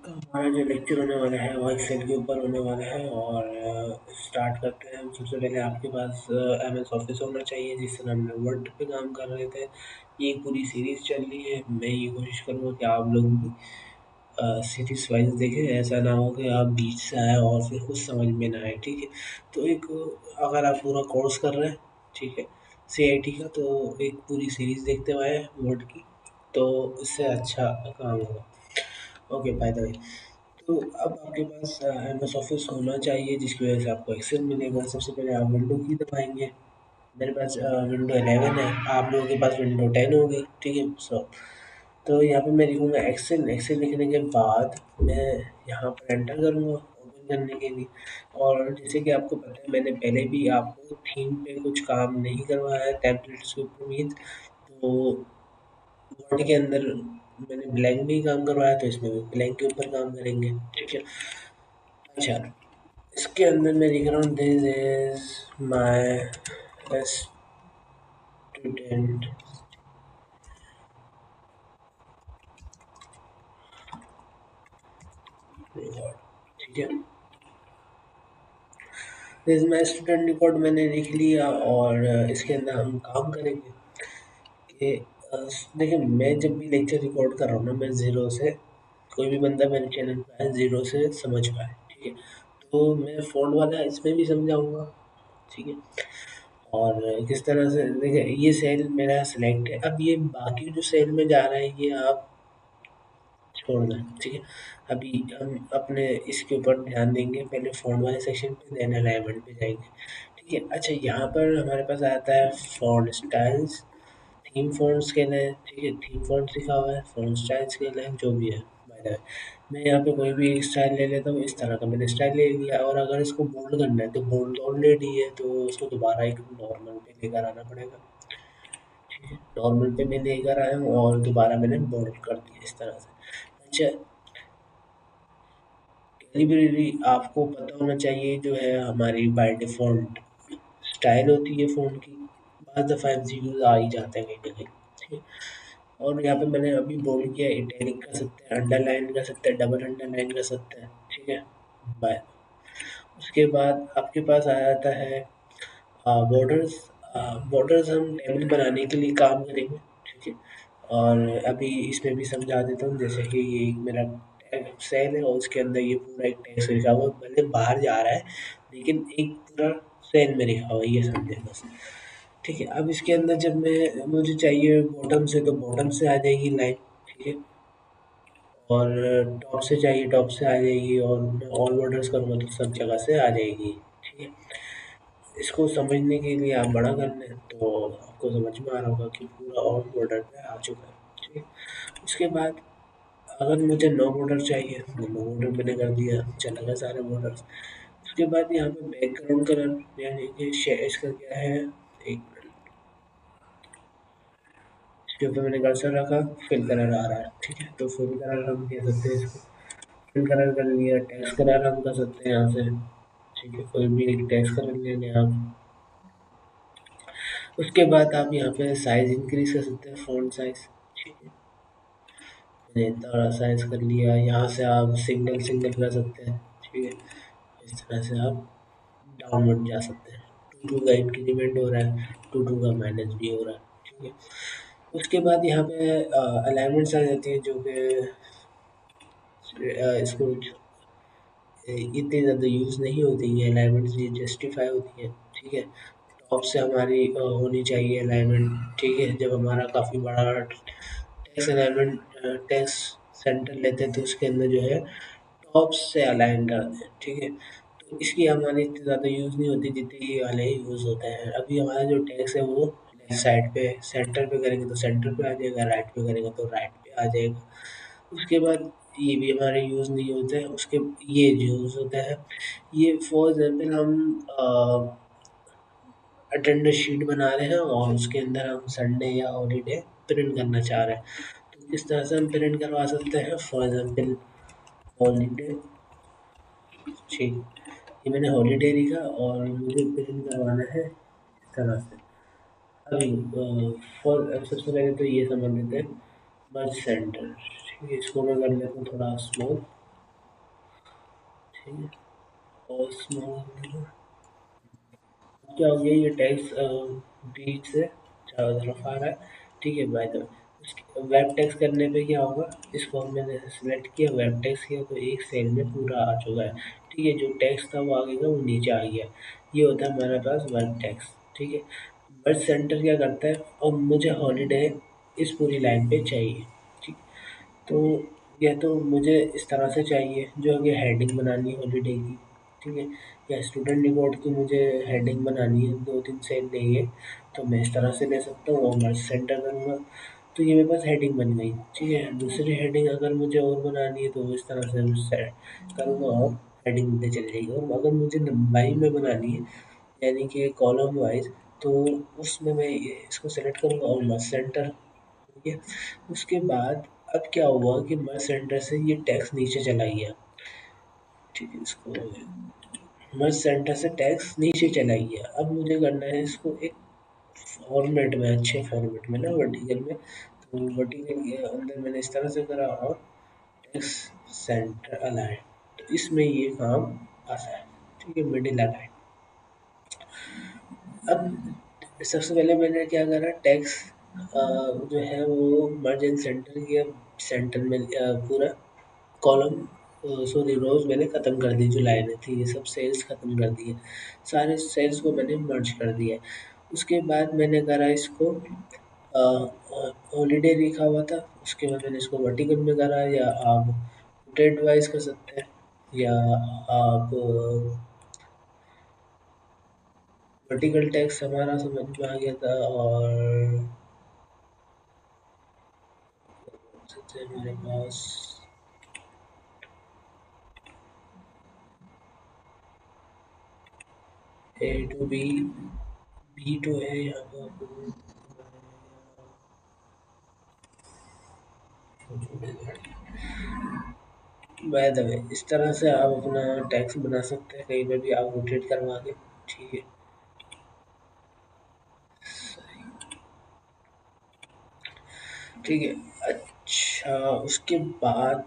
हमारा जो लेक्चर होने वाला है वो एक्सेल के ऊपर होने वाला है और स्टार्ट करते हैं हम। सबसे पहले आपके पास एम एस ऑफिस होना चाहिए जिस तरह हमने वर्ड पे काम कर रहे थे। ये एक पूरी सीरीज़ चल रही है, मैं ये कोशिश करूँगा कि आप लोग भी सीरीज़ वाइज देखें, ऐसा ना हो कि आप बीच से आए और फिर कुछ समझ में ना आए। ठीक है, तो एक अगर आप पूरा कोर्स कर रहे हैं, ठीक है, CIT का, तो एक पूरी सीरीज़ देखते हुए वर्ड की, तो इससे अच्छा काम होगा। ओके, बाय द वे, तो अब आपके पास एम एस ऑफिस होना चाहिए जिसकी वजह से आपको एक्सेल मिलेगा। सबसे पहले आप विंडो की दबाएंगे। मेरे पास विंडो 11 है, आप लोगों के पास विंडो 10 होगी। ठीक है, तो यहाँ पे मैं लिखूँगा एक्सेल। एक्सेल लिखने के बाद मैं यहाँ पर एंटर करूँगा ओपन करने के लिए। और जैसे कि आपको पता है, मैंने पहले भी आपको थीम पे कुछ काम नहीं करवाया है टेम्पलेट्स के ऊपर भी, तो वर्ड के अंदर मैंने ब्लैंक में ही काम करवाया, तो इसमें भी ब्लैंक के ऊपर काम करेंगे। ठीक है, अच्छा, इसके अंदर मैं लिख रहा हूँ दिस इज माय स्टूडेंट। ठीक है, this is my student record मैंने लिख लिया और इसके अंदर हम काम करेंगे कि देखिए, मैं जब भी लेक्चर रिकॉर्ड कर रहा हूँ ना, मैं ज़ीरो से, कोई भी बंदा मेरे चैनल पर आए ज़ीरो से समझ पाए। ठीक है, तो मैं फ़ॉन्ट वाला इसमें भी समझाऊंगा। ठीक है, और किस तरह से देखिए, ये सेल मेरा सिलेक्ट है। अब ये बाकी जो सेल में जा रहा है ये आप छोड़ना है। ठीक है, अभी हम अपने इसके ऊपर ध्यान देंगे, पहले फ़ॉन्ट वाले सेक्शन पे, देन अलाइनमेंट पे जाएंगे। ठीक है, अच्छा, यहाँ पर हमारे पास आता है font styles, theme font scale है। ठीक है, थीम फ़ॉन्ट लिखा हुआ है, फ़ॉन्ट स्टाइल स्केल है, जो भी है। बाय द वे, मैं यहाँ पे कोई भी एक स्टाइल ले लेता हूँ, इस तरह का मैंने स्टाइल ले लिया। और अगर इसको बोल्ड करना है तो बोल्ड ऑलरेडी है, तो उसको दोबारा एक नॉर्मल पे लेकर आना पड़ेगा। ठीक है, नॉर्मल पे मैं लेकर आया हूँ और दोबारा मैंने बोल्ड कर दिया इस तरह से। अच्छा, कैलिब्रेरी आपको पता होना चाहिए, जो है हमारी बाय डिफ़ॉल्ट स्टाइल होती है फ़ॉन्ट की। बाद दफ़ा एमसीक्यूज़ आ ही जाते हैं कहीं न कहीं। ठीक है, और यहाँ पे मैंने अभी बोल्ड किया, इटैलिक कर सकते हैं, अंडरलाइन कर सकते हैं, डबल अंडरलाइन कर सकते हैं। ठीक है, बाय, उसके बाद आपके पास आ जाता है बॉर्डर्स। बॉर्डर्स हम टेबल बनाने के लिए काम करेंगे। ठीक है, और अभी इसमें भी समझा देता हूँ। जैसे कि ये एक मेरा सेल है और उसके अंदर ये पूरा एक टेक्स्ट लिखा हुआ है, भले बाहर जा रहा है लेकिन एक पूरा सेल में लिखा हुआ है, ये समझे बस। ठीक है, अब इसके अंदर जब मैं मुझे चाहिए बॉटम से, तो बॉटम से आ जाएगी लाइन। ठीक है, और टॉप से चाहिए टॉप से आ जाएगी, और मैं ऑल बॉर्डर्स करूँगा तो सब जगह से आ जाएगी। ठीक है, इसको समझने के लिए आप बड़ा कर लें तो आपको समझ में आ रहा होगा कि पूरा ऑल बॉर्डर पे आ चुका है। ठीक है, उसके बाद अगर मुझे नो बॉर्डर चाहिए तो नो बॉर्डर मैंने कर दिया, चला गया सारे बॉर्डर्स। उसके बाद यहाँ पे बैकग्राउंड कलर यानी कि इसका क्या है, एक मिनट, इसके ऊपर मैंने कर्सर रखा, फिल कलर आ रहा है। ठीक है, तो फिल कलर हम कह सकते हैं इसको, फिल कलर कर लिया। टेक्स्ट कलर हम कर सकते हैं यहाँ से। ठीक है, कोई भी एक टेक्स्ट कलर ले लें आप। उसके बाद आप यहाँ पे साइज़ इंक्रीज़ कर सकते हैं, फ़ॉन्ट साइज़। ठीक है, मैंने इतना बड़ा साइज़ कर लिया। यहाँ से आप सिंगल सिंगल कर सकते हैं। ठीक है, इस तरह से आप डाउनवर्ड जा सकते हैं। टू टू का इंक्रीमेंट हो रहा है, टू टू का माइनस भी हो रहा है। ठीक है, उसके बाद यहाँ पे अलाइनमेंट्स आ जाती है, जो कि इसको इतनी ज़्यादा यूज़ नहीं होती है अलाइनमेंट्स, ये जस्टिफाई होती है। ठीक है, टॉप से हमारी होनी चाहिए अलाइनमेंट। ठीक है, जब हमारा काफ़ी बड़ा टेक्स्ट अलाइनमेंट, टेक्स्ट सेंटर लेते हैं तो उसके अंदर जो है टॉप से अलाइन करते हैं। ठीक है, तो इसकी हमारी इतनी ज़्यादा यूज़ नहीं होती जितनी ये वाले यूज़ होते हैं। अभी हमारा जो टेक्स्ट है वो लेफ्ट साइड पे, सेंटर पे करेंगे तो सेंटर पे आ जाएगा, राइट पे करेंगे तो राइट पे आ जाएगा। उसके बाद ये भी हमारे यूज़ नहीं होते हैं। उसके ये यूज़ होता है, ये फॉर एग्जाम्पल हम अटेंडेंस शीट बना रहे हैं और उसके अंदर हम संडे या हॉलीडे प्रिंट करना चाह रहे हैं, तो किस तरह से हम प्रिंट करवा सकते हैं। फॉर एग्जाम्पल हॉलीडे, ठीक, ये मैंने हॉलीडे लिखा और मुझे प्रिंट करवाना है इस तरह से। अभी फॉर सबसे पहले तो ये समझ लेते हैं, मर्ज सेंटर। ठीक है, इसको मैं कर लेता हूँ थोड़ा स्मॉल। ठीक है। और स्मॉल क्या हो गया, ये टेक्स्ट बीच से चारों तरफ आ रहा है। ठीक है, by the way web text करने पे क्या होगा, इसको हमने जैसे सिलेक्ट किया, वेब टेक्स्ट किया, तो एक सेल में पूरा आ चुका है। ठीक है, जो टेक्स्ट था वो आगे का वो नीचे आ गया। ये होता है हमारे पास वेब टेक्स्ट। ठीक है, बट सेंटर क्या करता है, और मुझे हॉलीडे इस पूरी लाइन पे चाहिए। ठीक, तो यह तो मुझे इस तरह से चाहिए, जो आगे हेडिंग बनानी है हॉलीडे की। ठीक है, या स्टूडेंट रिपोर्ट की मुझे हेडिंग बनानी है, 2-3 सेल नहीं है, तो मैं इस तरह से ले सकता हूँ और मर्ज सेंटर करूँगा। तो ये मेरे पास हेडिंग बन गई। ठीक है, दूसरी हेडिंग अगर मुझे और बनानी है तो वो इस तरह से सेट करूँगा और हेडिंग मुझे चल जाएगी। और अगर मुझे लंबाई में बनानी है, यानी कि कॉलम वाइज, तो उसमें मैं इसको सेलेक्ट करूँगा और मर्ज सेंटर। ठीक है, उसके बाद अब क्या हुआ कि मर्ज सेंटर से ये टेक्स्ट नीचे चला गया। ठीक है, इसको मर्ज सेंटर से टेक्स्ट नीचे चला गया। अब मुझे करना है इसको एक फॉर्मेट में, अच्छे फॉर्मेट में ना, वर्टिकल में। तो वर्टिकल के अंदर मैंने इस तरह से करा और टेक्स्ट सेंटर अलाइन, तो इसमें ये काम आता है। ठीक है, मिडिल अलाइन। अब सबसे पहले मैंने क्या करा, टेक्स्ट जो है वो मर्ज एंड सेंटर किया। सेंटर में पूरा कॉलम सॉरी रोज मैंने ख़त्म कर दी, जो लाइनें थी ये सब सेल्स ख़त्म कर दिए, सारे सेल्स को मैंने मर्ज कर दिया। उसके बाद मैंने करा इसको हॉलीडे लिखा हुआ था, उसके बाद मैंने इसको वर्टिकल में करा, या आप डेट वाइज कर सकते हैं, या आप वर्टिकल टेक्स्ट हमारा समझ में आ गया था। और सबसे हमारे पास ए टू बी टू है यहाँ पर। बाय द वे, इस तरह से आप अपना टैक्स बना सकते हैं कहीं पे भी आप रोटेट करवा के। ठीक है, ठीक है। अच्छा, उसके बाद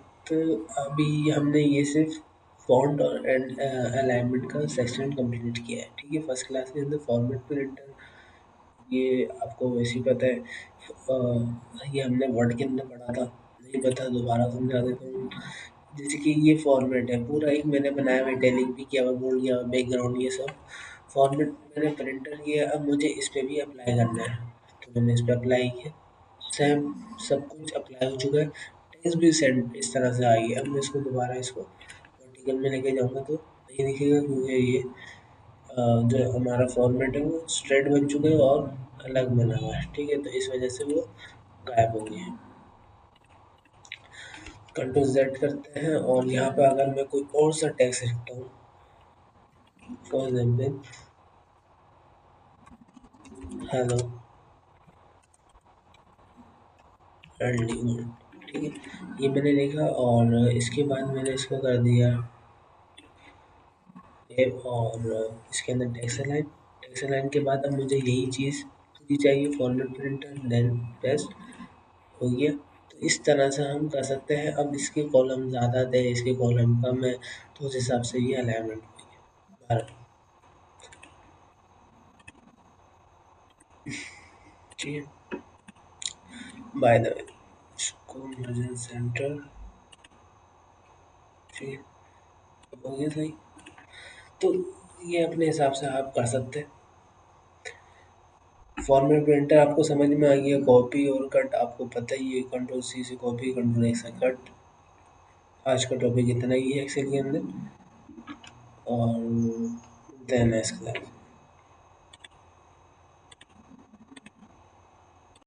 अभी हमने ये सिर्फ फॉन्ट और अलाइनमेंट का सेक्शन कंप्लीट किया है। ठीक है, फर्स्ट क्लास के अंदर फॉर्मेट प्रिंटर, ये आपको वैसे ही पता है। ये हमने वर्ड के अंदर पढ़ा था, नहीं पता दोबारा समझा देता हूँ। जैसे कि ये फॉर्मेट है पूरा, एक मैंने बनाया हुआ, इटैलिक भी किया हुआ, बोल्ड किया हुआ, बैकग्राउंड, ये सब फॉर्मेट मैंने प्रिंटर किया। अब मुझे इस पे भी अप्लाई करना है, तो मैंने इस पे अप्लाई किया। सेम सब कुछ अप्लाई हो चुका है। टेक्स्ट भी सेंड इस तरह से आई है। अब मैं इसको दोबारा इसको वर्टिकल में लेके जाऊँगा तो नहीं दिखेगा, क्योंकि ये जो हमारा फॉर्मेट है वो स्ट्रेट बन चुका है और अलग बना हुआ है। ठीक है, तो इस वजह से वो गायब हो गए हैं। कंट्रोल जेड करते हैं और यहाँ पे अगर मैं कोई और सा टेक्स्ट लिखता हूँ, for example hello early good. ठीक है, ये मैंने लिखा और इसके बाद मैंने इसको कर दिया सेव, और इसके अंदर टेक्स्ट लाइन। टेक्स्ट लाइन के बाद अब मुझे यही चीज़ पूरी चाहिए, फॉर्मेट प्रिंटर, देन पेस्ट, हो गया। तो इस तरह से हम कर सकते हैं। अब इसके कॉलम ज़्यादा थे, इसके कॉलम कम है, तो उस हिसाब से ये अलाइनमेंट हुई है। ठीक है, बाय द वे इसको मर्जन सेंटर। ठीक है, अब हो गया सही। तो ये अपने हिसाब से आप कर सकते हैं। फॉर्मेट प्रिंटर आपको समझ में आ गया, कॉपी और कट आपको पता ही है, कंट्रोल सी से कॉपी, कंट्रोल एक्स से कट। आज का टॉपिक इतना ही है एक्सेल के अंदर, और मिलते हैं नेक्स्ट क्लास।